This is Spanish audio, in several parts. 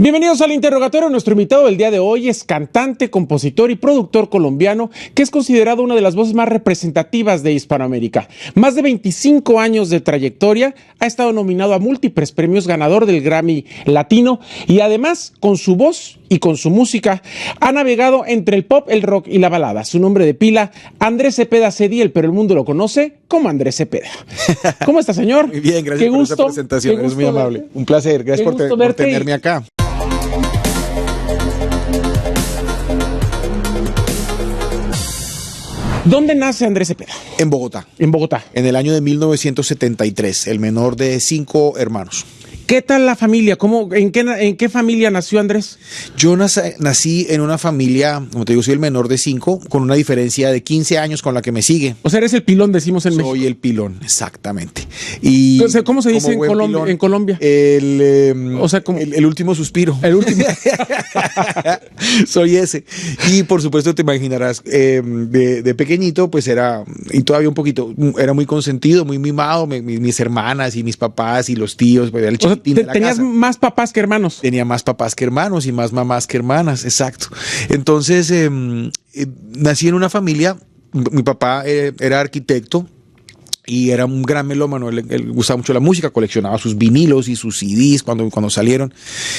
Bienvenidos al interrogatorio. Nuestro invitado del día de hoy es cantante, compositor y productor colombiano que es considerado una de las voces más representativas de Hispanoamérica. Más de 25 años de trayectoria, ha estado nominado a múltiples premios, ganador del Grammy Latino y además con su voz y con su música ha navegado entre el pop, el rock y la balada. Su nombre de pila, Andrés Cepeda Cediel, pero el mundo lo conoce como Andrés Cepeda. ¿Cómo está, señor? Muy bien, gracias por esa presentación, eres muy amable. Un placer, gracias por tenerme acá. ¿Dónde nace Andrés Cepeda? En Bogotá. En Bogotá. En el año de 1973, el menor de 5 hermanos. ¿Qué tal la familia? ¿En qué familia nació Andrés? Yo nací en una familia, como te digo, soy el menor de 5, con una diferencia de 15 años con la que me sigue. O sea, eres el pilón, decimos en México. Soy el pilón, exactamente. Y entonces, ¿cómo se dice en Colombia? El último suspiro. El último. Soy ese. Y por supuesto te imaginarás, de pequeñito, pues era, y todavía un poquito, era muy consentido, muy mimado, mis hermanas y mis papás y los tíos, pues era el chiquitín de la ¿Tenías casa. más papás que hermanos? Tenía más papás que hermanos y más mamás que hermanas, exacto. Entonces, nací en una familia, mi papá era arquitecto, y era un gran melómano, él gustaba mucho la música, coleccionaba sus vinilos y sus CDs cuando salieron,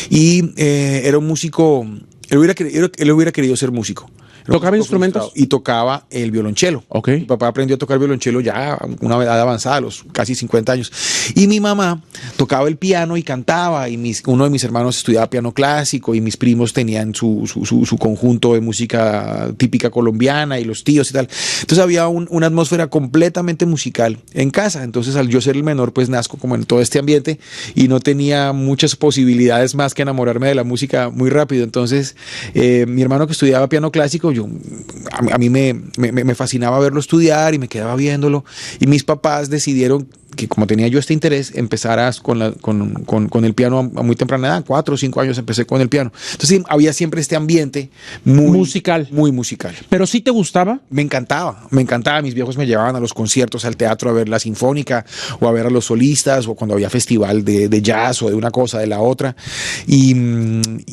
y era un músico, él hubiera querido ser músico. ¿Tocaba instrumentos? Y tocaba el violonchelo. Okay. Mi papá aprendió a tocar violonchelo ya a una edad avanzada, a los casi 50 años. Y mi mamá tocaba el piano y cantaba, y uno de mis hermanos estudiaba piano clásico, y mis primos tenían su conjunto de música típica colombiana, y los tíos y tal. Entonces había una atmósfera completamente musical en casa. Entonces, al yo ser el menor, pues nazco como en todo este ambiente y no tenía muchas posibilidades más que enamorarme de la música muy rápido. Entonces, mi hermano que estudiaba piano clásico, a mí me fascinaba verlo estudiar y me quedaba viéndolo, y mis papás decidieron que, como tenía yo este interés, empezaras con el piano a muy temprana edad, 4 o 5 años empecé con el piano. Entonces había siempre este ambiente musical. Muy musical. ¿Pero sí te gustaba? Me encantaba. Mis viejos me llevaban a los conciertos, al teatro, a ver la sinfónica, o a ver a los solistas, o cuando había festival de jazz, o de una cosa, de la otra. Y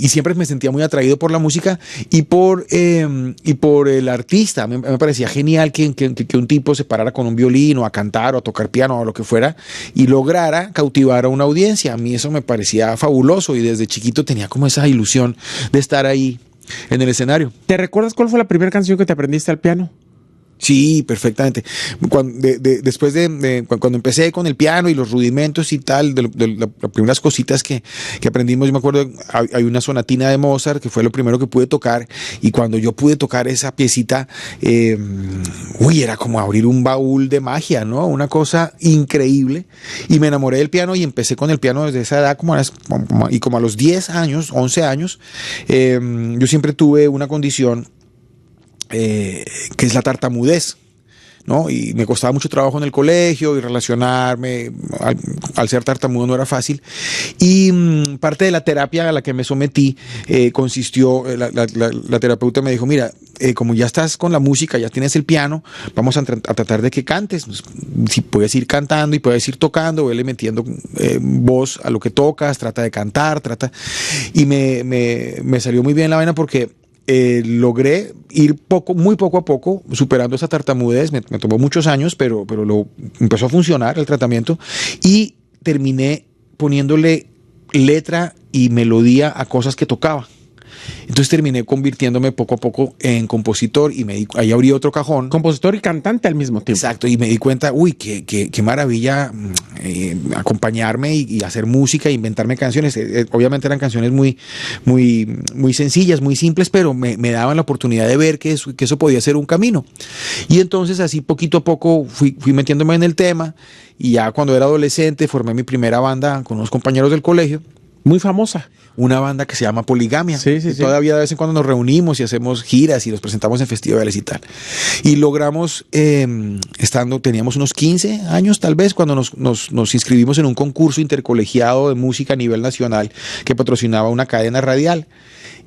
siempre me sentía muy atraído por la música y por el artista. Me parecía genial que un tipo se parara con un violín, o a cantar, o a tocar piano, o lo que fuera, y lograra cautivar a una audiencia. A mí eso me parecía fabuloso, y desde chiquito tenía como esa ilusión de estar ahí en el escenario. ¿Te recuerdas cuál fue la primera canción que te aprendiste al piano? Sí, perfectamente. Después cuando empecé con el piano y los rudimentos y tal, de las primeras cositas que aprendimos, yo me acuerdo, hay una sonatina de Mozart que fue lo primero que pude tocar, y cuando yo pude tocar esa piecita, era como abrir un baúl de magia, ¿no? Una cosa increíble, y me enamoré del piano y empecé con el piano desde esa edad, como a los 10 años, 11 años. Yo siempre tuve una condición que es la tartamudez, ¿no? Y me costaba mucho trabajo en el colegio, y relacionarme, al ser tartamudo no era fácil, y parte de la terapia a la que me sometí consistió, la terapeuta me dijo, mira, como ya estás con la música, ya tienes el piano, vamos a tratar de que cantes. Si puedes ir cantando y puedes ir tocando, vele metiendo voz a lo que tocas, trata de cantar, y me salió muy bien la vaina, porque logré ir muy poco a poco superando esa tartamudez. Me tomó muchos años, pero empezó a funcionar el tratamiento, y terminé poniéndole letra y melodía a cosas que tocaba. Entonces terminé convirtiéndome poco a poco en compositor, y ahí abrí otro cajón. Compositor y cantante al mismo tiempo. Exacto, y me di cuenta, qué maravilla acompañarme y hacer música, inventarme canciones. Obviamente eran canciones muy, muy, muy sencillas, muy simples, pero me daban la oportunidad de ver que eso podía ser un camino. Y entonces así poquito a poco fui metiéndome en el tema, y ya cuando era adolescente formé mi primera banda con unos compañeros del colegio. Muy famosa. Una banda que se llama Poligamia. Sí. Todavía de vez en cuando nos reunimos y hacemos giras y los presentamos en festivales y tal. Y logramos, teníamos unos 15 años tal vez, cuando nos inscribimos en un concurso intercolegiado de música a nivel nacional que patrocinaba una cadena radial.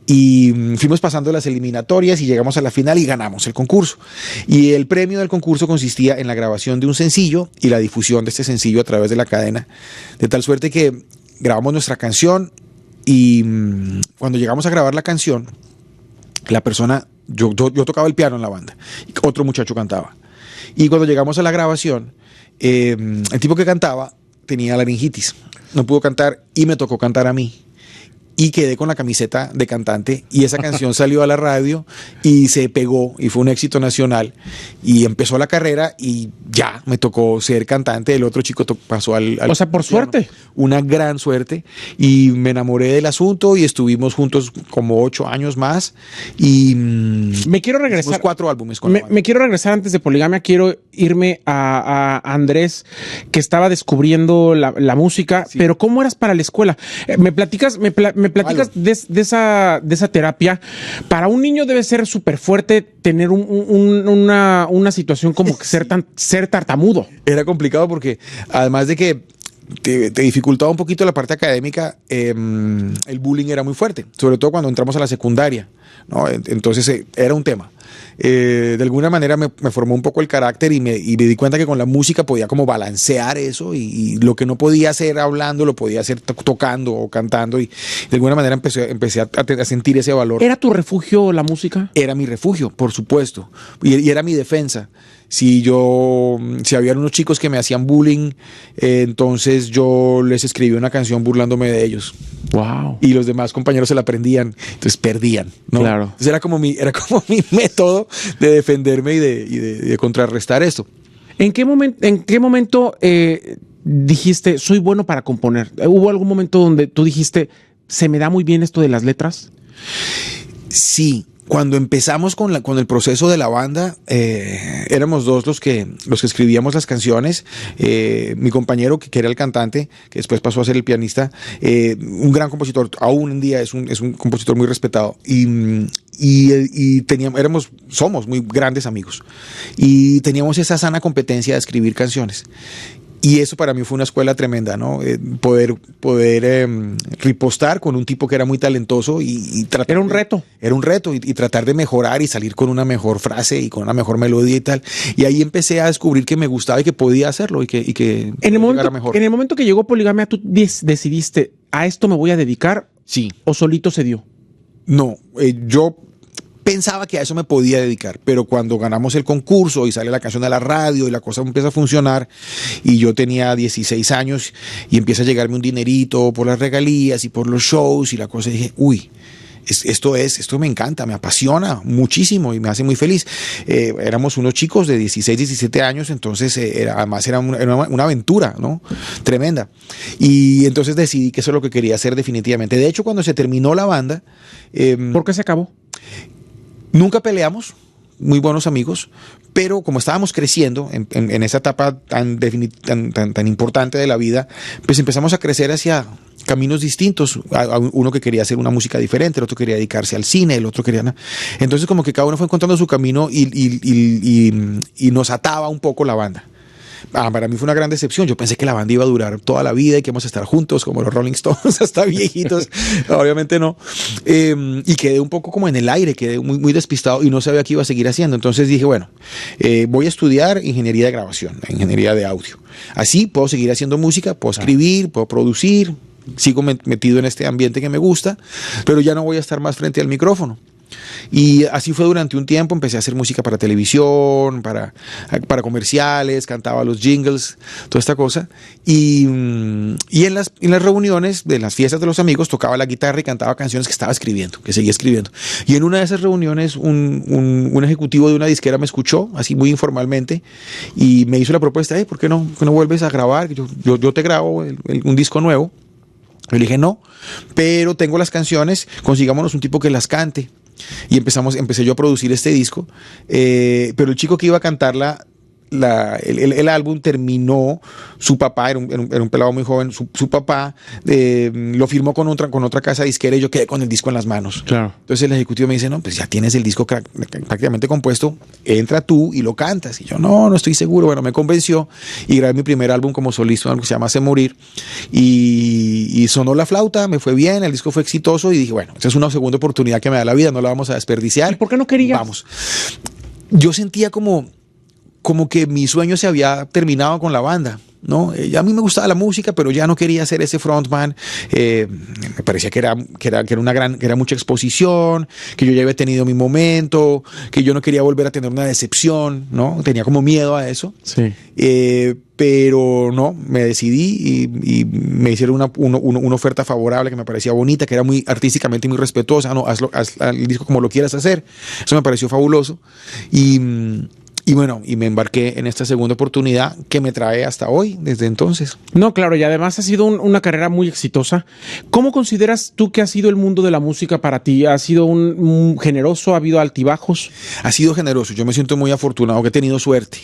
Y fuimos pasando las eliminatorias y llegamos a la final y ganamos el concurso. Y el premio del concurso consistía en la grabación de un sencillo y la difusión de este sencillo a través de la cadena, de tal suerte que grabamos nuestra canción y cuando llegamos a grabar la canción, la persona, yo tocaba el piano en la banda, otro muchacho cantaba. Y cuando llegamos a la grabación, el tipo que cantaba tenía laringitis, no pudo cantar y me tocó cantar a mí. Y quedé con la camiseta de cantante y esa canción salió a la radio y se pegó y fue un éxito nacional y empezó la carrera y ya me tocó ser cantante. El otro chico pasó al o sea, por piano. suerte. Una gran suerte y me enamoré del asunto y estuvimos juntos como 8 años más y me quiero regresar. 4 álbumes con la banda. Me quiero regresar antes de Poligamia. Quiero irme a Andrés, que estaba descubriendo la música, sí. Pero ¿cómo eras para la escuela? Me platicas de esa terapia. Para un niño debe ser súper fuerte tener una situación como que ser tartamudo. Era complicado porque además de que te dificultaba un poquito la parte académica, el bullying era muy fuerte, sobre todo cuando entramos a la secundaria, ¿no? Entonces era un tema. De alguna manera me formó un poco el carácter y me di cuenta que con la música podía como balancear eso y lo que no podía hacer hablando lo podía hacer tocando o cantando y de alguna manera empecé a sentir ese valor. ¿Era tu refugio la música? Era mi refugio, por supuesto, y era mi defensa. Si habían unos chicos que me hacían bullying, entonces yo les escribí una canción burlándome de ellos. Wow. Y los demás compañeros se la aprendían, entonces perdían, ¿no? Claro. Entonces era como mi método de defenderme y de contrarrestar esto. ¿En qué momento dijiste, soy bueno para componer? ¿Hubo algún momento donde tú dijiste, se me da muy bien esto de las letras? Sí. Cuando empezamos con el proceso de la banda, éramos dos los que escribíamos las canciones. Mi compañero, que era el cantante, que después pasó a ser el pianista, un gran compositor, aún en día es un compositor muy respetado. Somos muy grandes amigos. Y teníamos esa sana competencia de escribir canciones. Y eso para mí fue una escuela tremenda, ¿no? Poder ripostar con un tipo que era muy talentoso y tratar. Era un reto. Era un reto y tratar de mejorar y salir con una mejor frase y con una mejor melodía y tal. Y ahí empecé a descubrir que me gustaba y que podía hacerlo y que en el momento que llegó Poligamia, ¿tú decidiste a esto me voy a dedicar? Sí. ¿O solito se dio? No, yo pensaba que a eso me podía dedicar, pero cuando ganamos el concurso y sale la canción a la radio y la cosa empieza a funcionar y yo tenía 16 años y empieza a llegarme un dinerito por las regalías y por los shows y la cosa, dije, uy, esto me encanta, me apasiona muchísimo y me hace muy feliz. Éramos unos chicos de 16, 17 años, entonces además era una aventura, ¿no? Tremenda. Y entonces decidí que eso es lo que quería hacer definitivamente. De hecho, cuando se terminó la banda... ¿Por qué se acabó? Nunca peleamos, muy buenos amigos, pero como estábamos creciendo en esa etapa tan importante de la vida, pues empezamos a crecer hacia caminos distintos. Uno que quería hacer una música diferente, el otro quería dedicarse al cine, el otro quería... Entonces como que cada uno fue encontrando su camino y nos ataba un poco la banda. Para mí fue una gran decepción. Yo pensé que la banda iba a durar toda la vida y que íbamos a estar juntos como los Rolling Stones hasta viejitos. Obviamente no. Y quedé un poco como en el aire, quedé muy despistado y no sabía qué iba a seguir haciendo. Entonces dije, bueno, voy a estudiar ingeniería de grabación, ingeniería de audio. Así puedo seguir haciendo música, puedo escribir, puedo producir, sigo metido en este ambiente que me gusta, pero ya no voy a estar más frente al micrófono. Y así fue durante un tiempo. Empecé a hacer música para televisión, para comerciales, cantaba los jingles, toda esta cosa. Y en las reuniones de las fiestas de los amigos tocaba la guitarra y cantaba canciones que estaba escribiendo, que seguía escribiendo. Y en una de esas reuniones un ejecutivo de una disquera me escuchó, así muy informalmente, y me hizo la propuesta, ¿por qué no vuelves a grabar? Yo te grabo un disco nuevo. Yo le dije, no, pero tengo las canciones, consigámonos un tipo que las cante. Y empecé yo a producir este disco, pero el chico que iba a cantarla, el álbum terminó, su papá, era un pelado muy joven, su papá lo firmó con otra casa disquera y yo quedé con el disco en las manos. Claro. Entonces el ejecutivo me dice, no, pues ya tienes el disco prácticamente compuesto, entra tú y lo cantas. Y yo, no estoy seguro. Bueno, me convenció y grabé mi primer álbum como solista, algo que se llama Hace Morir, y sonó la flauta, me fue bien, el disco fue exitoso y dije, bueno, esta es una segunda oportunidad que me da la vida, no la vamos a desperdiciar. ¿Y por qué no querías? Vamos. Yo sentía como que mi sueño se había terminado con la banda. ¿no? A mí me gustaba la música, pero ya no quería ser ese frontman. Me parecía que era mucha exposición, que yo ya había tenido mi momento, que yo no quería volver a tener una decepción, ¿no? Tenía como miedo a eso. Sí. Pero no, me decidí y me hicieron una oferta favorable que me parecía bonita, que era muy artísticamente muy respetuosa. No, haz el disco como lo quieras hacer. Eso me pareció fabuloso. Y bueno, y me embarqué en esta segunda oportunidad que me trae hasta hoy, desde entonces. No, claro, y además ha sido una carrera muy exitosa. ¿Cómo consideras tú que ha sido el mundo de la música para ti? ¿Ha sido un generoso? ¿Ha habido altibajos? Ha sido generoso. Yo me siento muy afortunado, que he tenido suerte.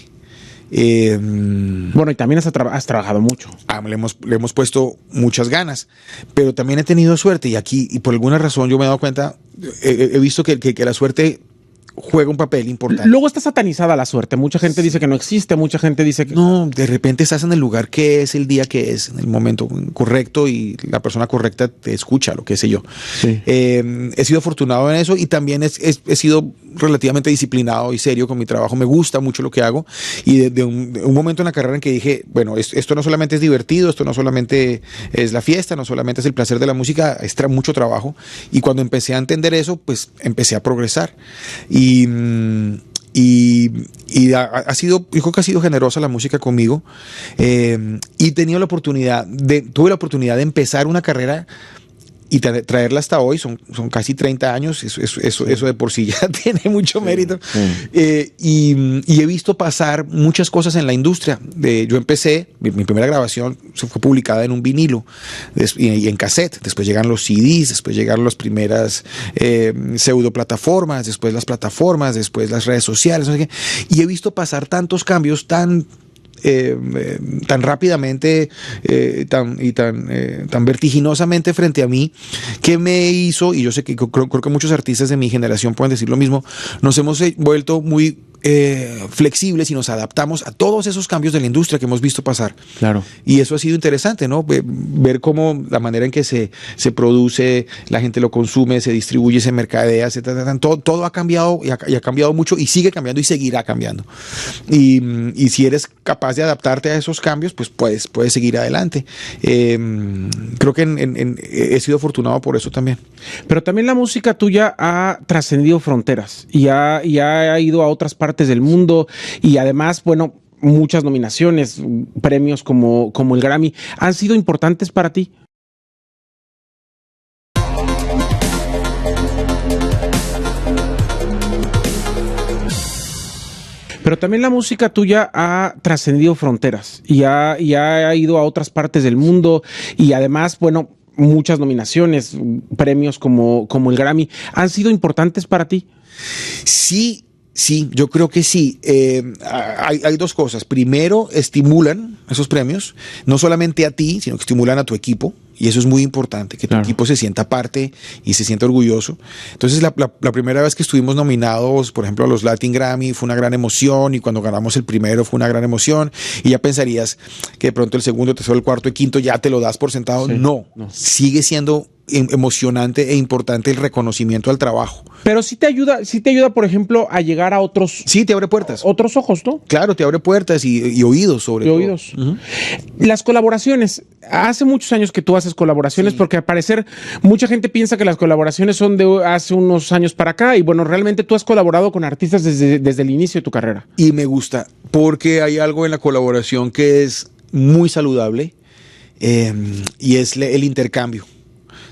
Bueno, y también has trabajado mucho. Le hemos puesto muchas ganas, pero también he tenido suerte y por alguna razón yo me he dado cuenta, he visto que la suerte juega un papel importante. Luego está satanizada la suerte. Mucha gente dice que no existe, mucha gente dice que... No, de repente estás en el lugar que es, el día que es, en el momento correcto y la persona correcta te escucha, lo que sé yo. Sí. He sido afortunado en eso y también he sido relativamente disciplinado y serio con mi trabajo. Me gusta mucho lo que hago y de un momento en la carrera en que dije, bueno, esto no solamente es divertido, esto no solamente es la fiesta, no solamente es el placer de la música, es mucho trabajo. Y cuando empecé a entender eso, pues empecé a progresar. Y ha sido, yo creo que ha sido generosa la música conmigo, y tuve la oportunidad de empezar una carrera y traerla hasta hoy. Son casi 30 años, eso de por sí ya tiene mucho mérito. Sí. Y he visto pasar muchas cosas en la industria. Yo empecé, mi primera grabación fue publicada en un vinilo y en cassette. Después llegan los CDs, después llegaron las primeras pseudo plataformas, después las plataformas, después las redes sociales. No sé qué. Y he visto pasar tantos cambios tan rápidamente, tan vertiginosamente frente a mí, que me hizo, y yo sé que creo que muchos artistas de mi generación pueden decir lo mismo, nos hemos vuelto muy flexibles y nos adaptamos a todos esos cambios de la industria que hemos visto pasar. Claro. Y eso ha sido interesante, ¿no? Ver cómo la manera en que se produce, la gente lo consume, se distribuye, se mercadea, todo ha cambiado y ha cambiado mucho y sigue cambiando y seguirá cambiando. Y si eres capaz de adaptarte a esos cambios, pues puedes seguir adelante. Creo que he sido afortunado por eso también. Pero también la música tuya ha trascendido fronteras y ha ido a otras partes del mundo y además, bueno, muchas nominaciones, premios como el Grammy, ¿han sido importantes para ti? Pero también la música tuya ha trascendido fronteras y ha ido a otras partes del mundo y además, bueno, muchas nominaciones, premios como el Grammy, ¿han sido importantes para ti? Sí, yo creo que sí. Hay dos cosas. Primero, estimulan esos premios, no solamente a ti, sino que estimulan a tu equipo. Y eso es muy importante, que tu equipo se sienta parte y se sienta orgulloso. Entonces, la primera vez que estuvimos nominados, por ejemplo, a los Latin Grammy, fue una gran emoción. Y cuando ganamos el primero, fue una gran emoción. Y ya pensarías que de pronto el segundo, tercero, el cuarto, el quinto, ya te lo das por sentado. Sí, no, sigue siendo emocionante e importante el reconocimiento al trabajo. Pero sí te ayuda, por ejemplo, a llegar a otros... Sí, te abre puertas. Otros ojos, ¿no? Claro, te abre puertas y oídos, sobre todo. Oídos. Uh-huh. Las colaboraciones. Hace muchos años que tú haces colaboraciones, sí, porque al parecer mucha gente piensa que las colaboraciones son de hace unos años para acá y bueno, realmente tú has colaborado con artistas desde el inicio de tu carrera. Y me gusta, porque hay algo en la colaboración que es muy saludable, y es el intercambio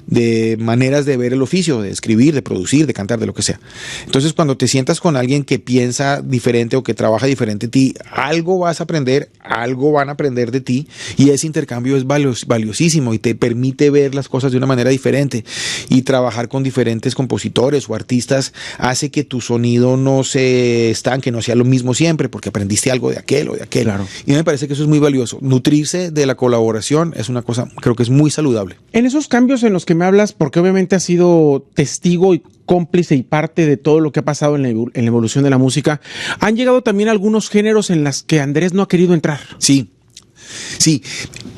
de maneras de ver el oficio, de escribir, de producir, de cantar, de lo que sea. Entonces, cuando te sientas con alguien que piensa diferente o que trabaja diferente a ti, algo vas a aprender, algo van a aprender de ti, y ese intercambio es valiosísimo y te permite ver las cosas de una manera diferente, y trabajar con diferentes compositores o artistas hace que tu sonido no se estanque, no sea lo mismo siempre, porque aprendiste algo de aquel o de aquel. Claro. Y me parece que eso es muy valioso. Nutrirse de la colaboración es una cosa, creo que es muy saludable. En esos cambios en los que me hablas, porque obviamente has sido testigo y cómplice y parte de todo lo que ha pasado en la evolución de la música, han llegado también algunos géneros en los que Andrés no ha querido entrar. Sí,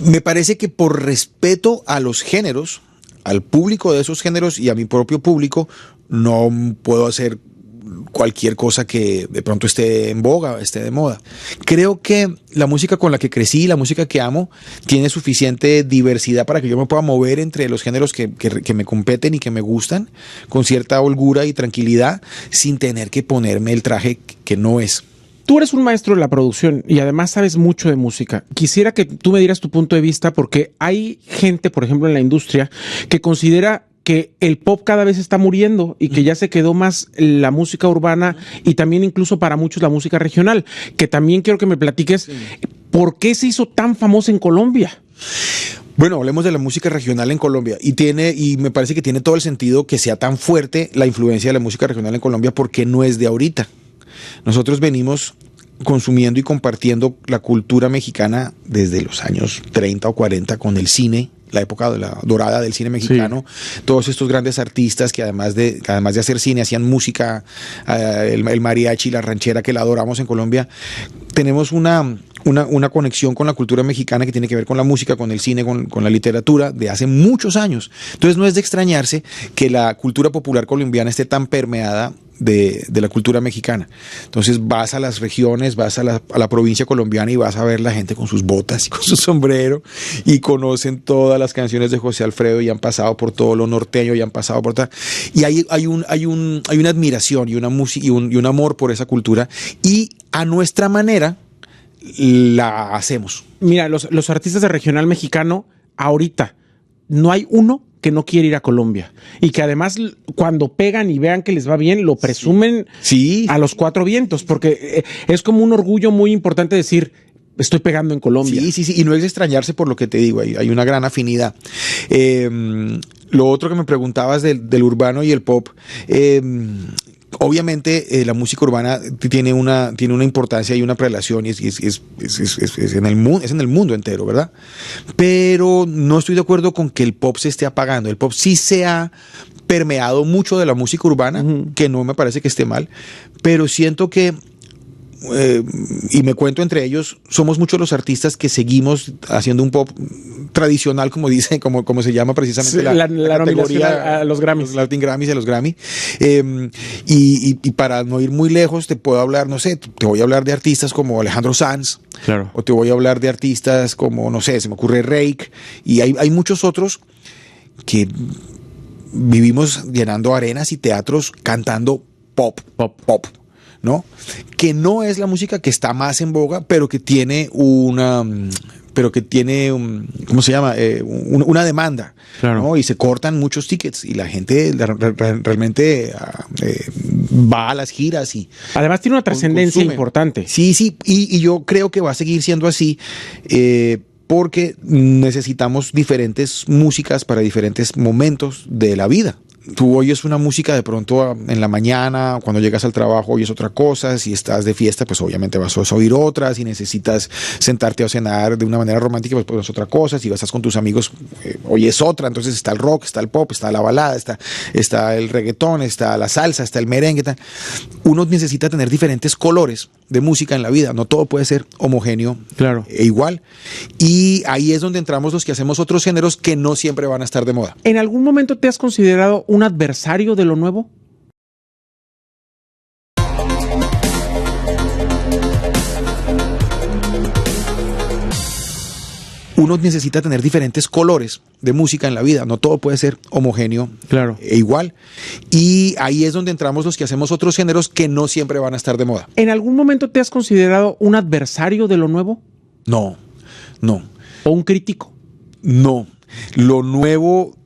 me parece que por respeto a los géneros, al público de esos géneros y a mi propio público, no puedo hacer cualquier cosa que de pronto esté en boga, esté de moda. Creo que la música con la que crecí, la música que amo, tiene suficiente diversidad para que yo me pueda mover entre los géneros que me competen y que me gustan, con cierta holgura y tranquilidad, sin tener que ponerme el traje que no es. Tú eres un maestro de la producción y además sabes mucho de música. Quisiera que tú me dieras tu punto de vista porque hay gente, por ejemplo, en la industria que considera que el pop cada vez está muriendo y que ya se quedó más la música urbana y también incluso para muchos la música regional, que también quiero que me platiques por qué se hizo tan famosa en Colombia. Bueno, hablemos de la música regional en Colombia y me parece que tiene todo el sentido que sea tan fuerte la influencia de la música regional en Colombia porque no es de ahorita. Nosotros venimos consumiendo y compartiendo la cultura mexicana desde los años 30 o 40 con el cine, la época de la dorada del cine mexicano, sí. Todos estos grandes artistas que además de hacer cine hacían música, el mariachi, la ranchera, que la adoramos en Colombia. Tenemos una conexión con la cultura mexicana que tiene que ver con la música, con el cine, con la literatura de hace muchos años. Entonces no es de extrañarse que la cultura popular colombiana esté tan permeada de la cultura mexicana. Entonces vas a las regiones, vas a la provincia colombiana y vas a ver la gente con sus botas y con su sombrero y conocen todas las canciones de José Alfredo y han pasado por todo lo norteño y han pasado por tal. Y hay una admiración y una música y un amor por esa cultura y a nuestra manera la hacemos. Mira, los artistas de regional mexicano ahorita no hay uno que no quiere ir a Colombia y que además cuando pegan y vean que les va bien lo presumen sí. A los cuatro vientos porque es como un orgullo muy importante decir estoy pegando en Colombia. Sí, y no es de extrañarse por lo que te digo, hay una gran afinidad. Lo otro que me preguntabas del urbano y el pop, obviamente la música urbana tiene una importancia y una prelación y es en el mundo entero, ¿verdad? Pero no estoy de acuerdo con que el pop se esté apagando. El pop sí se ha permeado mucho de la música urbana, que no me parece que esté mal, pero siento que y me cuento entre ellos, somos muchos los artistas que seguimos haciendo un pop tradicional, como dice, como se llama precisamente la nominación a los Grammys. Los Latin Grammys y a los Grammy. Y para no ir muy lejos, te puedo hablar, no sé, te voy a hablar de artistas como Alejandro Sanz, claro. O te voy a hablar de artistas como, no sé, se me ocurre Reik, y hay muchos otros que vivimos llenando arenas y teatros cantando pop. ¿No? Que no es la música que está más en boga, pero que tiene ¿cómo se llama? Una demanda, claro. ¿No? Y se cortan muchos tickets y la gente realmente va a las giras y además tiene una trascendencia importante. Sí, y yo creo que va a seguir siendo así. Porque necesitamos diferentes músicas para diferentes momentos de la vida. Tú oyes una música de pronto en la mañana, cuando llegas al trabajo oyes otra cosa, si estás de fiesta pues obviamente vas a oír otra, si necesitas sentarte a cenar de una manera romántica pues es otra cosa, si estás con tus amigos oyes otra, entonces está el rock, está el pop, está la balada, está el reggaetón, está la salsa, está el merengue. Uno necesita tener diferentes colores de música en la vida, no todo puede ser homogéneo, claro. E igual, y ahí es donde entramos los que hacemos otros géneros que no siempre van a estar de moda. ¿En algún momento te has considerado un adversario de lo nuevo? Uno necesita tener diferentes colores de música en la vida, no todo puede ser homogéneo, claro. E igual, y ahí es donde entramos los que hacemos otros géneros que no siempre van a estar de moda. ¿En algún momento te has considerado un adversario de lo nuevo? No. ¿O un crítico? No, lo nuevo...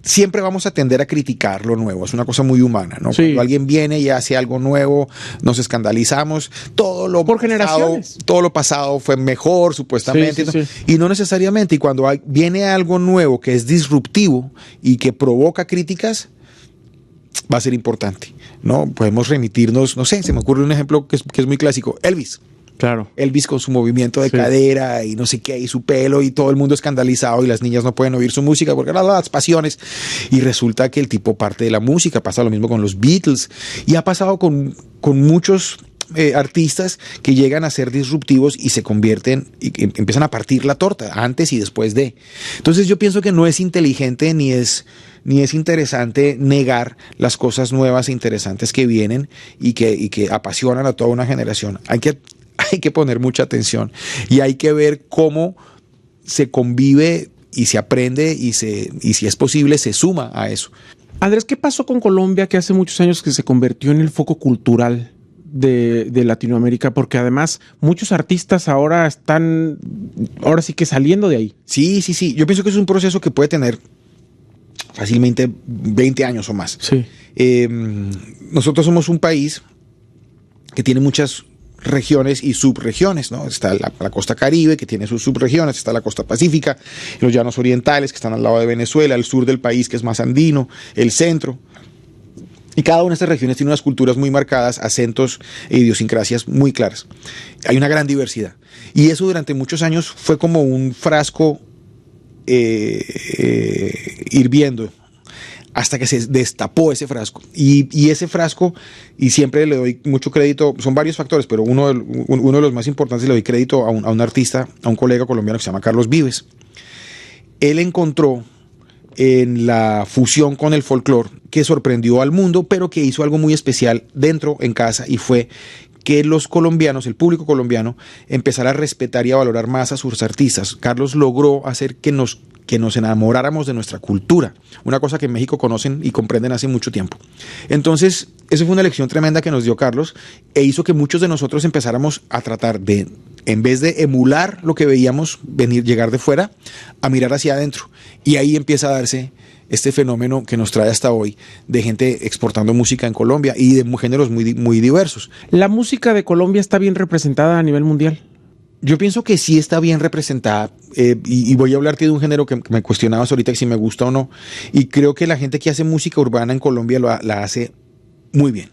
Siempre vamos a tender a criticar lo nuevo, es una cosa muy humana, ¿no? Sí. Cuando alguien viene y hace algo nuevo, nos escandalizamos, todo lo pasado fue mejor, supuestamente, sí. Y no necesariamente, y cuando viene algo nuevo que es disruptivo y que provoca críticas, va a ser importante, ¿no? Podemos remitirnos, no sé, se me ocurre un ejemplo que es muy clásico, Elvis. Claro. Elvis con su movimiento de cadera y no sé qué, y su pelo, y todo el mundo escandalizado, y las niñas no pueden oír su música porque eran las pasiones. Y resulta que el tipo parte de la música, pasa lo mismo con los Beatles, y ha pasado con muchos artistas que llegan a ser disruptivos y se convierten y empiezan a partir la torta antes y después de. Entonces yo pienso que no es inteligente ni es interesante negar las cosas nuevas e interesantes que vienen y que apasionan a toda una generación. Hay que poner mucha atención y hay que ver cómo se convive y se aprende y si es posible se suma a eso. Andrés, ¿qué pasó con Colombia, que hace muchos años que se convirtió en el foco cultural de Latinoamérica? Porque además muchos artistas ahora sí que saliendo de ahí. Sí. Yo pienso que es un proceso que puede tener fácilmente 20 años o más. Sí. Nosotros somos un país que tiene muchas regiones y subregiones, ¿no? Está la costa Caribe, que tiene sus subregiones, está la costa Pacífica, los llanos orientales, que están al lado de Venezuela, el sur del país, que es más andino, el centro. Y cada una de estas regiones tiene unas culturas muy marcadas, acentos e idiosincrasias muy claras. Hay una gran diversidad. Y eso durante muchos años fue como un frasco hirviendo, hasta que se destapó ese frasco. Y ese frasco, y siempre le doy mucho crédito, son varios factores, pero uno de los más importantes le doy crédito a un artista, a un colega colombiano que se llama Carlos Vives. Él encontró en la fusión con el folclore que sorprendió al mundo, pero que hizo algo muy especial dentro, en casa, y fue que los colombianos, el público colombiano, empezara a respetar y a valorar más a sus artistas. Carlos logró hacer que nos enamoráramos de nuestra cultura, una cosa que en México conocen y comprenden hace mucho tiempo. Entonces, eso fue una lección tremenda que nos dio Carlos hizo que muchos de nosotros empezáramos a tratar de, en vez de emular lo que veíamos llegar de fuera, a mirar hacia adentro. Y ahí empieza a darse este fenómeno que nos trae hasta hoy de gente exportando música en Colombia y de géneros muy diversos. ¿La música de Colombia está bien representada a nivel mundial? Yo pienso que sí está bien representada y voy a hablarte de un género que me cuestionabas ahorita, que si me gusta o no, y creo que la gente que hace música urbana en Colombia la hace muy bien.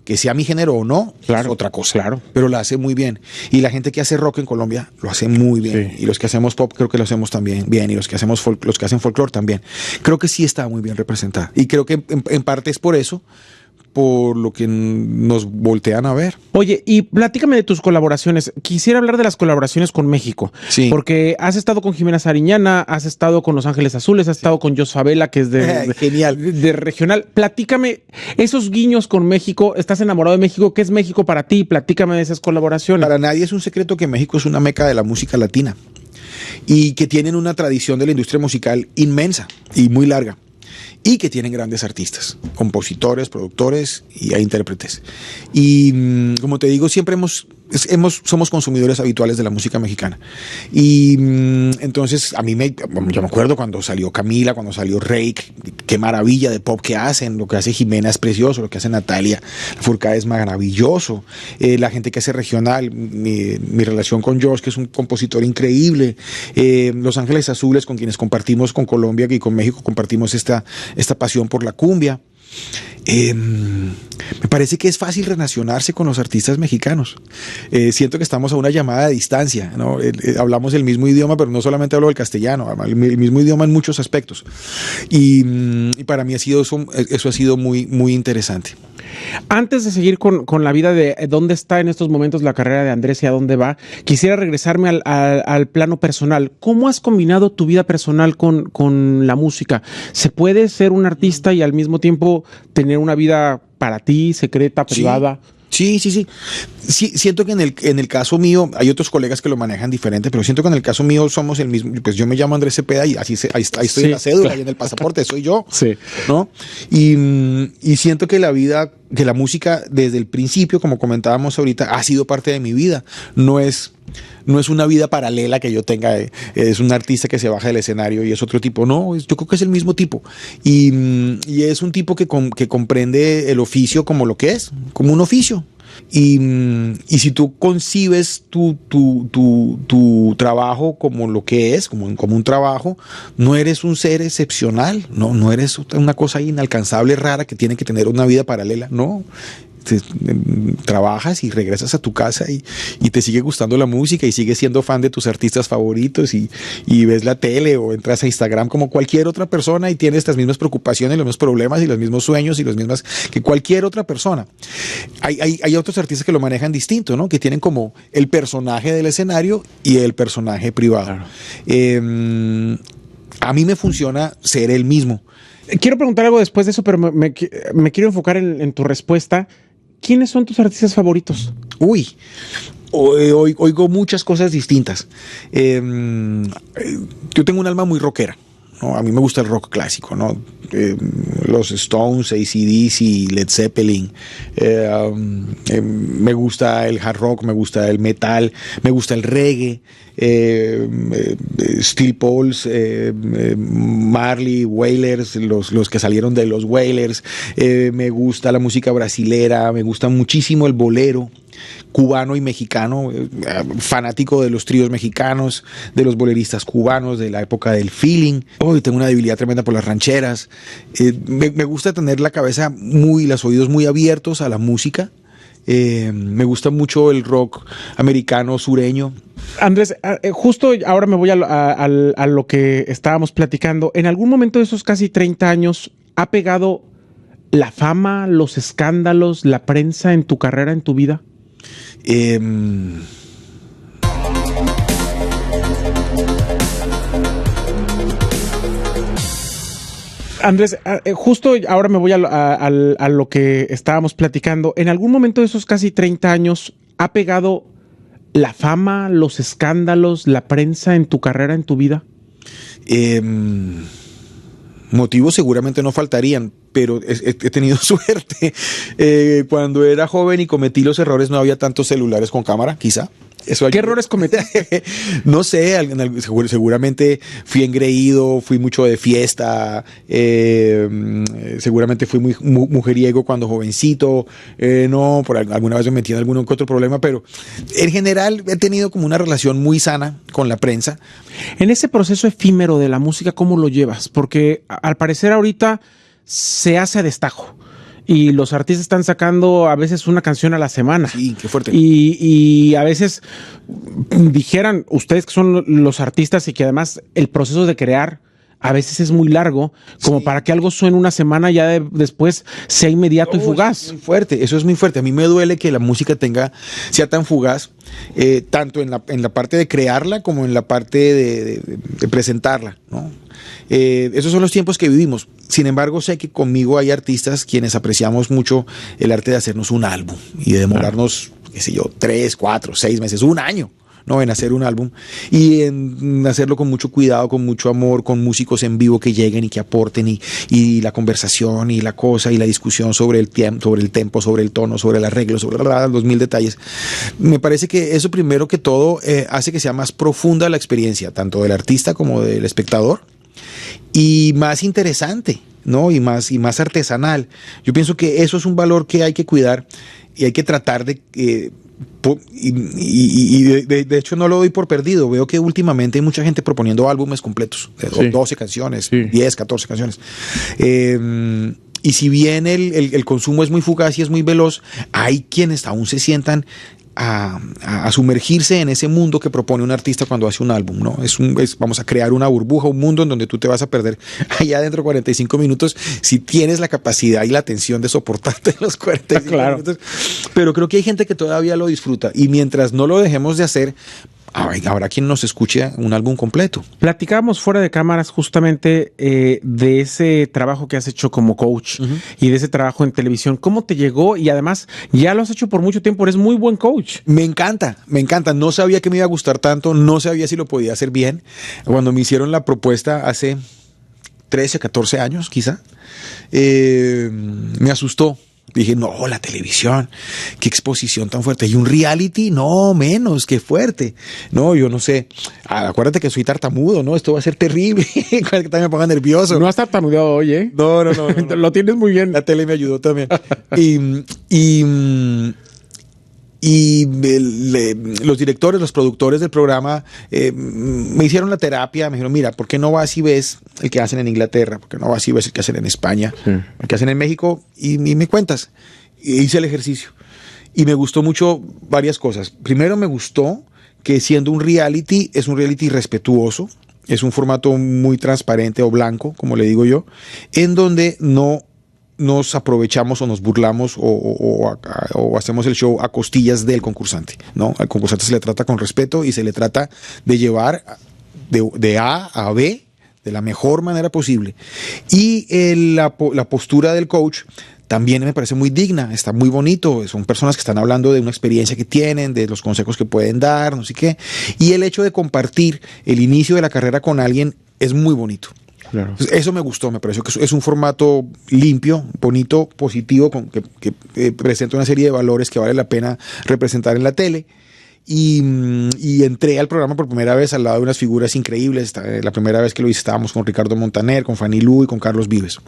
Que sea mi género o no, claro, es otra cosa, claro, pero la hace muy bien. Y la gente que hace rock en Colombia lo hace muy bien. Sí. Y los que hacemos pop creo que lo hacemos también bien. Y los que hacen folclore también. Creo que sí está muy bien representada. Y creo que en parte es por eso, por lo que nos voltean a ver. Oye, y platícame de tus colaboraciones. Quisiera hablar de las colaboraciones con México. Sí. Porque has estado con Jimena Sariñana, has estado con Los Ángeles Azules, has estado con Jos Favela, que es genial. De regional. Platícame esos guiños con México. ¿Estás enamorado de México? ¿Qué es México para ti? Platícame de esas colaboraciones. Para nadie es un secreto que México es una meca de la música latina y que tienen una tradición de la industria musical inmensa y muy larga. Y que tienen grandes artistas, compositores, productores y intérpretes. Y como te digo, siempre somos consumidores habituales de la música mexicana. Y entonces yo me acuerdo cuando salió Camila, cuando salió Reik, qué maravilla de pop que hacen. Lo que hace Jimena es precioso, lo que hace Natalia Lafourcade es maravilloso. La gente que hace regional, mi relación con Josh, que es un compositor increíble. Los Ángeles Azules, con quienes compartimos con Colombia y con México, compartimos esta pasión por la cumbia. Me parece que es fácil relacionarse con los artistas mexicanos. Siento que estamos a una llamada de distancia, ¿no? Hablamos el mismo idioma, pero no solamente hablo el castellano, el mismo idioma en muchos aspectos. Y para mí eso ha sido muy interesante. Antes de seguir con la vida de dónde está en estos momentos la carrera de Andrés y a dónde va, quisiera regresarme al plano personal. ¿Cómo has combinado tu vida personal con la música? ¿Se puede ser un artista y al mismo tiempo tener una vida para ti, secreta, privada? Sí. Siento que en el caso mío, hay otros colegas que lo manejan diferente, pero siento que en el caso mío somos el mismo. Pues yo me llamo Andrés Cepeda y ahí estoy en la cédula, claro. Y en el pasaporte soy yo, sí, ¿no? Y siento que que la música desde el principio, como comentábamos ahorita, ha sido parte de mi vida. No es una vida paralela que yo tenga, es un artista que se baja del escenario y es otro tipo. No, yo creo que es el mismo tipo. Y es un tipo que comprende el oficio como lo que es, como un oficio. Y si tú concibes tu trabajo como lo que es, como un trabajo, no eres un ser excepcional, no eres una cosa inalcanzable, rara, que tiene que tener una vida paralela. No, trabajas y regresas a tu casa y te sigue gustando la música y sigues siendo fan de tus artistas favoritos y ves la tele o entras a Instagram como cualquier otra persona y tienes las mismas preocupaciones, los mismos problemas y los mismos sueños y los mismos que cualquier otra persona. Hay otros artistas que lo manejan distinto, ¿no? Que tienen como el personaje del escenario y el personaje privado. Claro. A mí me funciona ser el mismo. Quiero preguntar algo después de eso, pero me quiero enfocar en tu respuesta. ¿Quiénes son tus artistas favoritos? Uy, oigo muchas cosas distintas. Yo tengo un alma muy rockera, ¿no? A mí me gusta el rock clásico, ¿no? Los Stones, AC/DC, Led Zeppelin. Me gusta el hard rock, me gusta el metal, me gusta el reggae. Steel Pulse, Marley, Wailers, los que salieron de los Wailers. Me gusta la música brasilera, me gusta muchísimo el bolero cubano y mexicano, fanático de los tríos mexicanos, de los boleristas cubanos, de la época del feeling. Hoy tengo una debilidad tremenda por las rancheras. Me gusta tener la cabeza los oídos muy abiertos a la música. Me gusta mucho el rock americano sureño. Andrés, justo ahora me voy a lo que estábamos platicando. ¿En algún momento de esos casi 30 años ha pegado la fama, los escándalos, la prensa en tu carrera, en tu vida? Andrés, justo ahora me voy a lo que estábamos platicando. ¿En algún momento de esos casi 30 años ha pegado la fama, los escándalos, la prensa en tu carrera, en tu vida? Motivos seguramente no faltarían, pero he tenido suerte. Cuando era joven y cometí los errores, no había tantos celulares con cámara, quizá. ¿Qué errores cometí? No sé, seguramente fui engreído, fui mucho de fiesta, seguramente fui muy mujeriego cuando jovencito, no, por alguna vez me metí en algún otro problema, pero en general he tenido como una relación muy sana con la prensa. En ese proceso efímero de la música, ¿cómo lo llevas? Porque al parecer ahorita se hace a destajo. Y los artistas están sacando a veces una canción a la semana. Sí, qué fuerte. Y a veces dijeran ustedes que son los artistas y que además el proceso de crear a veces es muy largo, como sí, para que algo suene una semana y ya después sea inmediato y fugaz. Es muy fuerte, eso es muy fuerte. A mí me duele que la música sea tan fugaz, tanto en la parte de crearla como en la parte de presentarla, ¿no? Esos son los tiempos que vivimos. Sin embargo, sé que conmigo hay artistas quienes apreciamos mucho el arte de hacernos un álbum y de demorarnos, qué sé yo, 3, 4, 6 meses, un año, ¿no? En hacer un álbum y en hacerlo con mucho cuidado, con mucho amor, con músicos en vivo que lleguen y que aporten y la conversación y la cosa y la discusión sobre el tempo, sobre el tono, sobre el arreglo, sobre los 1000 detalles. Me parece que eso primero que todo hace que sea más profunda la experiencia, tanto del artista como del espectador, y más interesante, ¿no? Y más artesanal. Yo pienso que eso es un valor que hay que cuidar y hay que tratar de de hecho no lo doy por perdido. Veo que últimamente hay mucha gente proponiendo álbumes completos, sí, 12 canciones, sí, 10, 14 canciones. Y si bien el consumo es muy fugaz y es muy veloz, hay quienes aún se sientan a sumergirse en ese mundo que propone un artista cuando hace un álbum, ¿no? Vamos a crear una burbuja, un mundo en donde tú te vas a perder allá dentro de 45 minutos si tienes la capacidad y la atención de soportarte los 45 claro, minutos. Pero creo que hay gente que todavía lo disfruta y mientras no lo dejemos de hacer, habrá quien nos escuche un álbum completo. Platicábamos fuera de cámaras justamente de ese trabajo que has hecho como coach, y de ese trabajo en televisión. ¿Cómo te llegó? Y además ya lo has hecho por mucho tiempo, eres muy buen coach. Me encanta. No sabía que me iba a gustar tanto, no sabía si lo podía hacer bien. Cuando me hicieron la propuesta hace 13, 14 años quizá, me asustó. Dije, no, la televisión, qué exposición tan fuerte. Y un reality, no, menos, qué fuerte. No, yo no sé. Acuérdate que soy tartamudo, ¿no? Esto va a ser terrible. Que también me ponga nervioso. No has tartamudeado hoy, ¿eh? No. Lo tienes muy bien. La tele me ayudó también. Los directores, los productores del programa me hicieron la terapia, me dijeron, mira, ¿por qué no vas y ves el que hacen en Inglaterra? ¿Por qué no vas y ves el que hacen en España? Sí. El que hacen en México y me cuentas. hice el ejercicio y me gustó mucho varias cosas. Primero, me gustó que siendo un reality, es un reality respetuoso, es un formato muy transparente o blanco, como le digo yo, en donde no nos aprovechamos o nos burlamos o hacemos el show a costillas del concursante, ¿no? Al concursante se le trata con respeto y se le trata de llevar de A a B de la mejor manera posible. Y la postura del coach también me parece muy digna, está muy bonito, son personas que están hablando de una experiencia que tienen, de los consejos que pueden dar, no sé qué, y el hecho de compartir el inicio de la carrera con alguien es muy bonito. Claro. Entonces, eso me gustó, me pareció que es un formato limpio, bonito, positivo, que presenta una serie de valores que vale la pena representar en la tele. Y entré al programa por primera vez al lado de unas figuras increíbles. La primera vez que lo hice estábamos con Ricardo Montaner, con Fanny Lu y con Carlos Vives.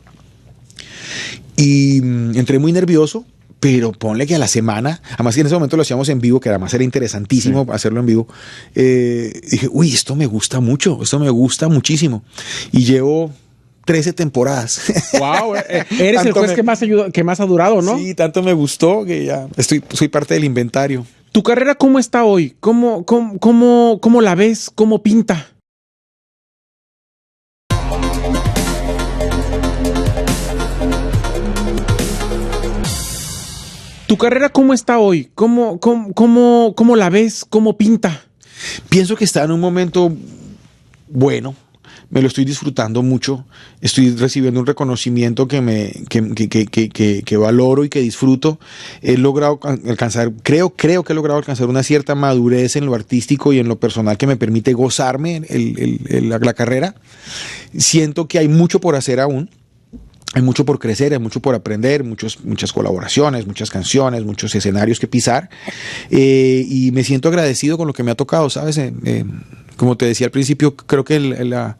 Y entré muy nervioso, pero ponle que a la semana, además que en ese momento lo hacíamos en vivo, que además era interesantísimo hacerlo en vivo, dije, uy, esto me gusta mucho, esto me gusta muchísimo. Y llevo 13 temporadas. Wow, eres el juez que más ha durado, ¿no? Sí, tanto me gustó que ya soy parte del inventario. ¿Tu carrera cómo está hoy? ¿Cómo la ves? ¿Cómo pinta? ¿Tu carrera cómo está hoy? ¿Cómo la ves? ¿Cómo pinta? Pienso que está en un momento bueno. Me lo estoy disfrutando mucho, estoy recibiendo un reconocimiento que valoro y que disfruto. He logrado alcanzar, creo que he logrado alcanzar una cierta madurez en lo artístico y en lo personal que me permite gozarme la carrera. Siento que hay mucho por hacer aún. Hay mucho por crecer, hay mucho por aprender, muchas colaboraciones, muchas canciones, muchos escenarios que pisar, y me siento agradecido con lo que me ha tocado, ¿sabes? Como te decía al principio, creo que la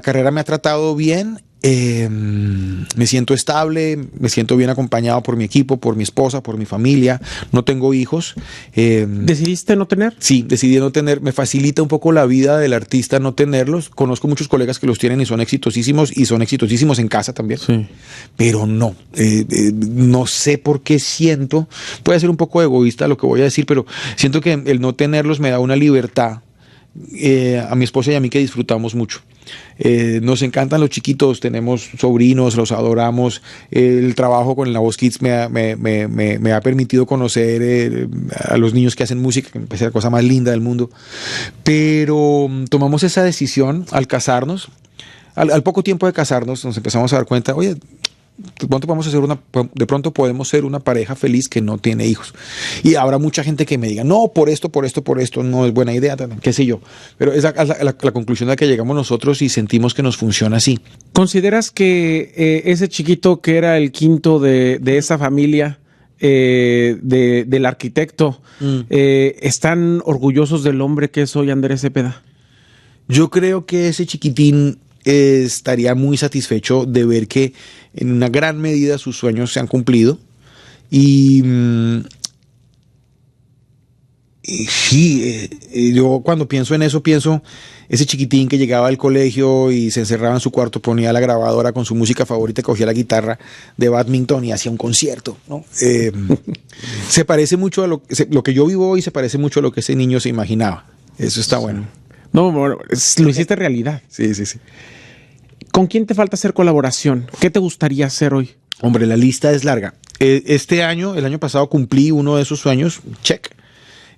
carrera me ha tratado bien. Me siento estable, me siento bien acompañado por mi equipo, por mi esposa, por mi familia. No tengo hijos. ¿Decidiste no tener? Sí, decidí no tener. Me facilita un poco la vida del artista no tenerlos. Conozco muchos colegas que los tienen y son exitosísimos en casa también. Sí. Pero no, no sé por qué siento, puede ser un poco egoísta lo que voy a decir, pero siento que el no tenerlos me da una libertad. A mi esposa y a mí que disfrutamos mucho. Nos encantan los chiquitos, tenemos sobrinos, los adoramos. El trabajo con La Voz Kids me ha permitido conocer a los niños que hacen música, que me parece la cosa más linda del mundo. Pero tomamos esa decisión al casarnos. Al poco tiempo de casarnos nos empezamos a dar cuenta, oye, de pronto podemos ser una pareja feliz que no tiene hijos. Y habrá mucha gente que me diga, no, por esto no es buena idea, qué sé yo. Pero es la conclusión a la que llegamos nosotros y sentimos que nos funciona así. ¿Consideras que ese chiquito que era el quinto de esa familia, del arquitecto, están orgullosos del hombre que es hoy Andrés Cepeda? Yo creo que ese chiquitín estaría muy satisfecho de ver que en una gran medida sus sueños se han cumplido y sí, yo cuando pienso en eso pienso ese chiquitín que llegaba al colegio y se encerraba en su cuarto, ponía la grabadora con su música favorita, cogía la guitarra de badminton y hacía un concierto, ¿no? Se parece mucho a lo que yo vivo hoy, se parece mucho a lo que ese niño se imaginaba. Eso está bueno. No, bueno, lo hiciste realidad. Sí. ¿Con quién te falta hacer colaboración? ¿Qué te gustaría hacer hoy? Hombre, la lista es larga. El año pasado cumplí uno de esos sueños, check,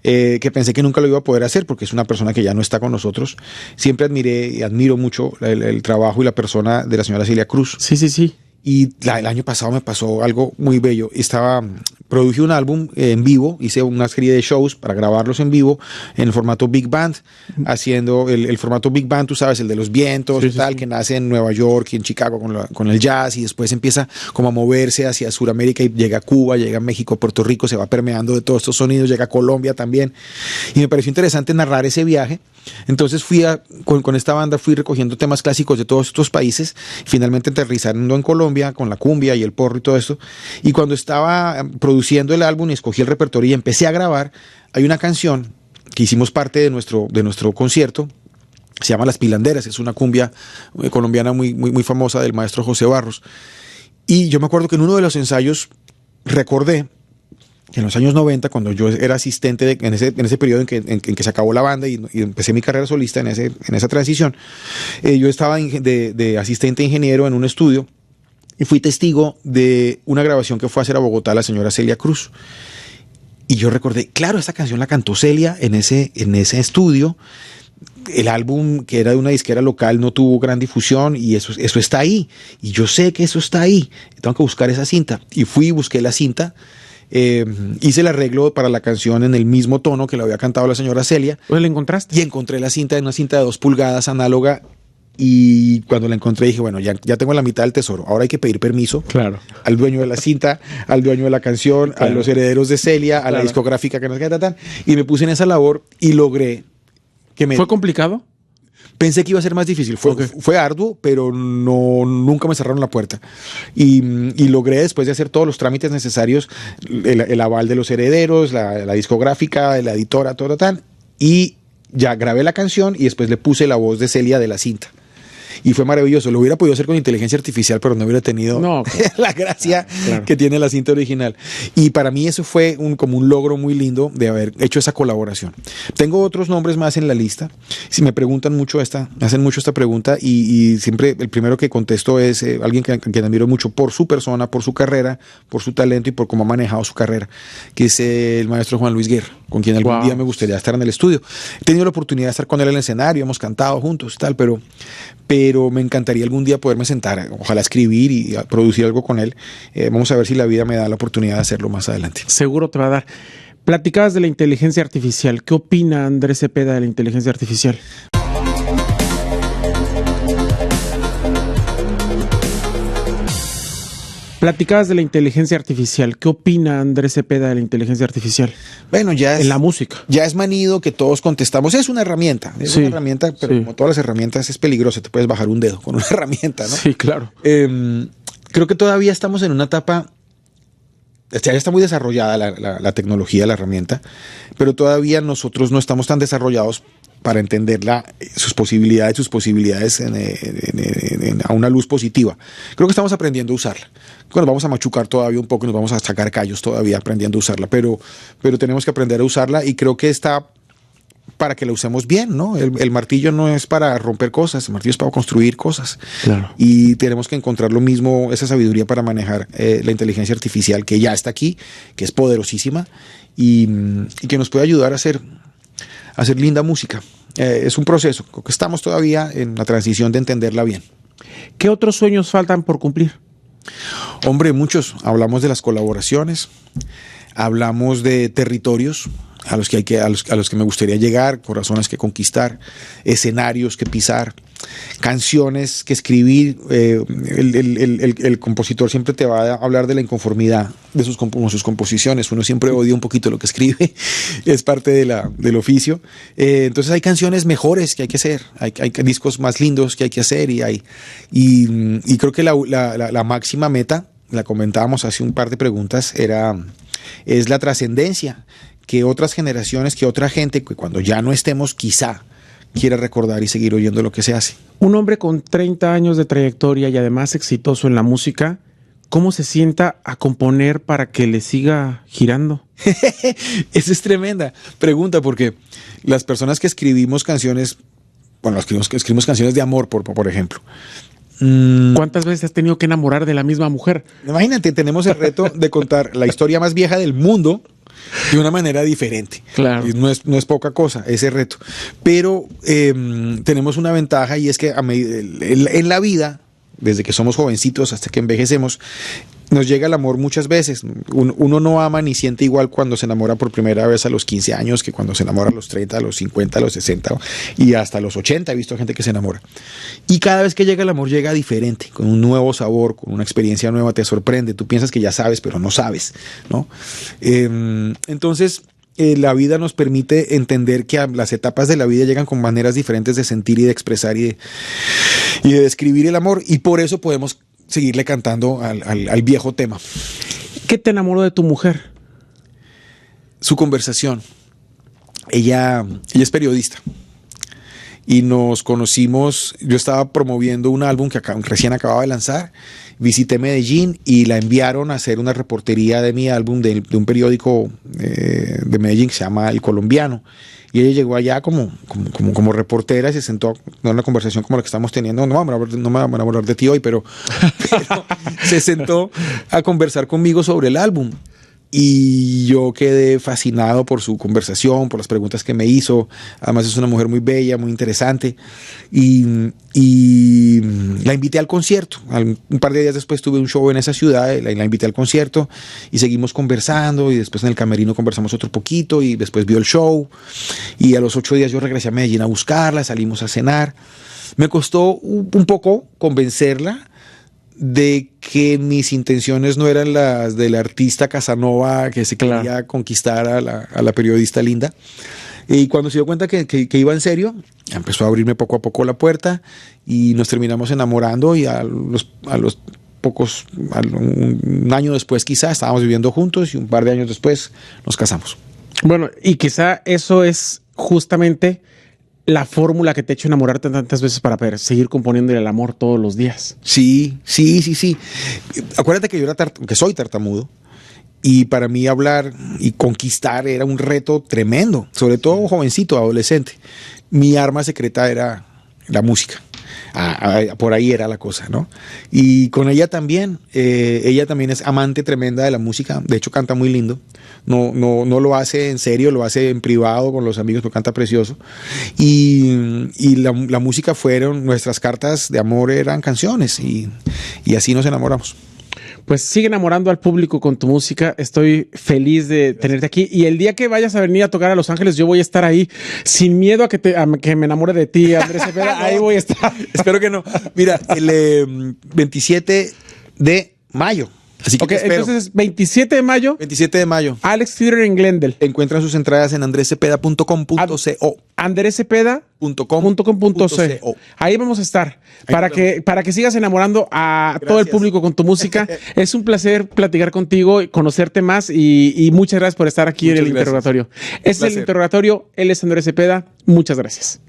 que pensé que nunca lo iba a poder hacer porque es una persona que ya no está con nosotros. Siempre admiré y admiro mucho el trabajo y la persona de la señora Celia Cruz. Sí. Y el año pasado me pasó algo muy bello. Produje un álbum en vivo, hice una serie de shows para grabarlos en vivo en el formato Big Band, haciendo el formato Big Band, tú sabes, el de los vientos, sí. Que nace en Nueva York y en Chicago con el jazz y después empieza como a moverse hacia Sudamérica y llega a Cuba, llega a México, Puerto Rico, se va permeando de todos estos sonidos, llega a Colombia también. Y me pareció interesante narrar ese viaje. Entonces con esta banda fui recogiendo temas clásicos de todos estos países, finalmente aterrizando en Colombia con la cumbia y el porro y todo esto. Y cuando estaba produciendo el álbum y escogí el repertorio y empecé a grabar, hay una canción que hicimos parte de nuestro concierto, se llama Las Pilanderas, es una cumbia colombiana muy famosa del maestro José Barros. Y yo me acuerdo que en uno de los ensayos recordé que en los años 90, cuando yo era asistente en ese periodo en que se acabó la banda y empecé mi carrera solista en esa transición, yo estaba de asistente ingeniero en un estudio y fui testigo de una grabación que fue a hacer a Bogotá la señora Celia Cruz. Y yo recordé, claro, esta canción la cantó Celia en ese estudio. El álbum, que era de una disquera local, no tuvo gran difusión y eso está ahí. Y yo sé que eso está ahí. Tengo que buscar esa cinta. Y fui y busqué la cinta. Hice el arreglo para la canción en el mismo tono que la había cantado la señora Celia. ¿Pues la encontraste? Y encontré la cinta, una cinta de 2 pulgadas análoga. Y cuando la encontré dije, bueno, ya tengo la mitad del tesoro. Ahora hay que pedir permiso, claro, al dueño de la cinta, al dueño de la canción, claro, a los herederos de Celia, a la discográfica que nos queda. Y me puse en esa labor y logré que me... ¿Fue complicado? Pensé que iba a ser más difícil, fue arduo, pero nunca me cerraron la puerta. Y logré, después de hacer todos los trámites necesarios, el aval de los herederos, la discográfica, la editora, todo tal, y ya grabé la canción y después le puse la voz de Celia de la cinta. Y fue maravilloso. Lo hubiera podido hacer con inteligencia artificial, pero no hubiera tenido la gracia que tiene la cinta original. Y para mí eso fue como un logro muy lindo de haber hecho esa colaboración. Tengo otros nombres más en la lista. Si me preguntan mucho hacen mucho esta pregunta y siempre el primero que contesto es alguien que admiro mucho por su persona, por su carrera, por su talento y por cómo ha manejado su carrera, que es el maestro Juan Luis Guerra, con quien algún día me gustaría estar en el estudio. He tenido la oportunidad de estar con él en el escenario, hemos cantado juntos y tal, pero me encantaría algún día poderme sentar, ojalá escribir y producir algo con él. Vamos a ver si la vida me da la oportunidad de hacerlo más adelante. Seguro te va a dar. Platicabas de la inteligencia artificial. ¿Qué opina Andrés Cepeda de la inteligencia artificial? Platicabas de la inteligencia artificial. ¿Qué opina Andrés Cepeda de la inteligencia artificial? Bueno, ya es... En la música. Ya es manido que todos contestamos. Es una herramienta. Es una herramienta, pero como todas las herramientas es peligrosa. Te puedes bajar un dedo con una herramienta, ¿no? Sí, claro. Creo que todavía estamos en una etapa... Ya está muy desarrollada la tecnología, la herramienta, pero todavía nosotros no estamos tan desarrollados para entenderla, sus posibilidades a una luz positiva. Creo que estamos aprendiendo a usarla. Bueno, vamos a machucar todavía un poco, nos vamos a sacar callos todavía aprendiendo a usarla, pero tenemos que aprender a usarla y creo que está para que la usemos bien, ¿no? El martillo no es para romper cosas, el martillo es para construir cosas. Claro. Y tenemos que encontrar lo mismo, esa sabiduría para manejar la inteligencia artificial que ya está aquí, que es poderosísima y que nos puede ayudar a hacer linda música. Es un proceso, creo que estamos todavía en la transición de entenderla bien. ¿Qué otros sueños faltan por cumplir? Hombre, muchos. Hablamos de las colaboraciones, hablamos de territorios a los que me gustaría llegar, corazones que conquistar, escenarios que pisar, canciones que escribir. El compositor siempre te va a hablar de la inconformidad de sus composiciones. Uno siempre odia un poquito lo que escribe, es parte del oficio. Entonces hay canciones mejores que hay que hacer, hay discos más lindos que hay que hacer y creo que la máxima meta, la comentábamos hace un par de preguntas, es la trascendencia, que otras generaciones, que otra gente, que cuando ya no estemos, quizá quiera recordar y seguir oyendo lo que se hace. Un hombre con 30 años de trayectoria y además exitoso en la música, ¿cómo se sienta a componer para que le siga girando? Esa es tremenda pregunta, porque las personas que escribimos canciones, bueno, escribimos canciones de amor, por ejemplo. ¿Cuántas veces has tenido que enamorar de la misma mujer? Imagínate, tenemos el reto de contar la historia más vieja del mundo de una manera diferente. Claro. No es poca cosa ese reto. Pero tenemos una ventaja y es que en la vida, desde que somos jovencitos hasta que envejecemos, nos llega el amor muchas veces. Uno no ama ni siente igual cuando se enamora por primera vez a los 15 años que cuando se enamora a los 30, a los 50, a los 60 y hasta los 80. He visto gente que se enamora. Y cada vez que llega el amor llega diferente, con un nuevo sabor, con una experiencia nueva, te sorprende. Tú piensas que ya sabes, pero no sabes, ¿no? Entonces, la vida nos permite entender que las etapas de la vida llegan con maneras diferentes de sentir y de expresar y de describir el amor. Y por eso podemos seguirle cantando al viejo tema. ¿Qué te enamoró de tu mujer? Su conversación. Ella es periodista y nos conocimos. Yo estaba promoviendo un álbum que recién acababa de lanzar, visité Medellín y la enviaron a hacer una reportería de mi álbum de un periódico de Medellín que se llama El Colombiano. Y ella llegó allá como reportera y se sentó a una conversación como la que estamos teniendo. No me van a hablar de ti hoy, pero se sentó a conversar conmigo sobre el álbum. Y yo quedé fascinado por su conversación, por las preguntas que me hizo. Además es una mujer muy bella, muy interesante. Y la invité al concierto. Un par de días después tuve un show en esa ciudad, la invité al concierto y seguimos conversando. Y después en el camerino conversamos otro poquito y después vio el show. Y a los 8 días yo regresé a Medellín a buscarla, salimos a cenar. Me costó un poco convencerla de que mis intenciones no eran las del artista Casanova que se quería conquistar a la periodista linda. Y cuando se dio cuenta que iba en serio, empezó a abrirme poco a poco la puerta y nos terminamos enamorando y un año después quizá estábamos viviendo juntos y un par de años después nos casamos. Bueno, y quizá eso es justamente la fórmula que te ha hecho enamorarte tantas veces para seguir componiéndole el amor todos los días. Sí. Acuérdate que que soy tartamudo y para mí hablar y conquistar era un reto tremendo, sobre todo jovencito, adolescente. Mi arma secreta era la música. Por ahí era la cosa, ¿no? Y con ella también es amante tremenda de la música, de hecho canta muy lindo, no lo hace en serio, lo hace en privado con los amigos, pero canta precioso. Y la música nuestras cartas de amor eran canciones y así nos enamoramos. Pues sigue enamorando al público con tu música. Estoy feliz de tenerte aquí. Y el día que vayas a venir a tocar a Los Ángeles, yo voy a estar ahí sin miedo a que me enamore de ti, Andrés Cepeda. Ahí voy a estar. Espero que no. Mira, el 27 de mayo. Así que entonces 27 de mayo. 27 de mayo. Alex Theater en Glendale. Encuentran sus entradas en andrescepeda.com.co. andrescepeda.com.co. Ahí vamos a estar. Para que sigas enamorando a todo el público con tu música. Es un placer platicar contigo, conocerte más y muchas gracias por estar aquí en el interrogatorio. Ese es el interrogatorio. Él es Andrés Cepeda. Muchas gracias.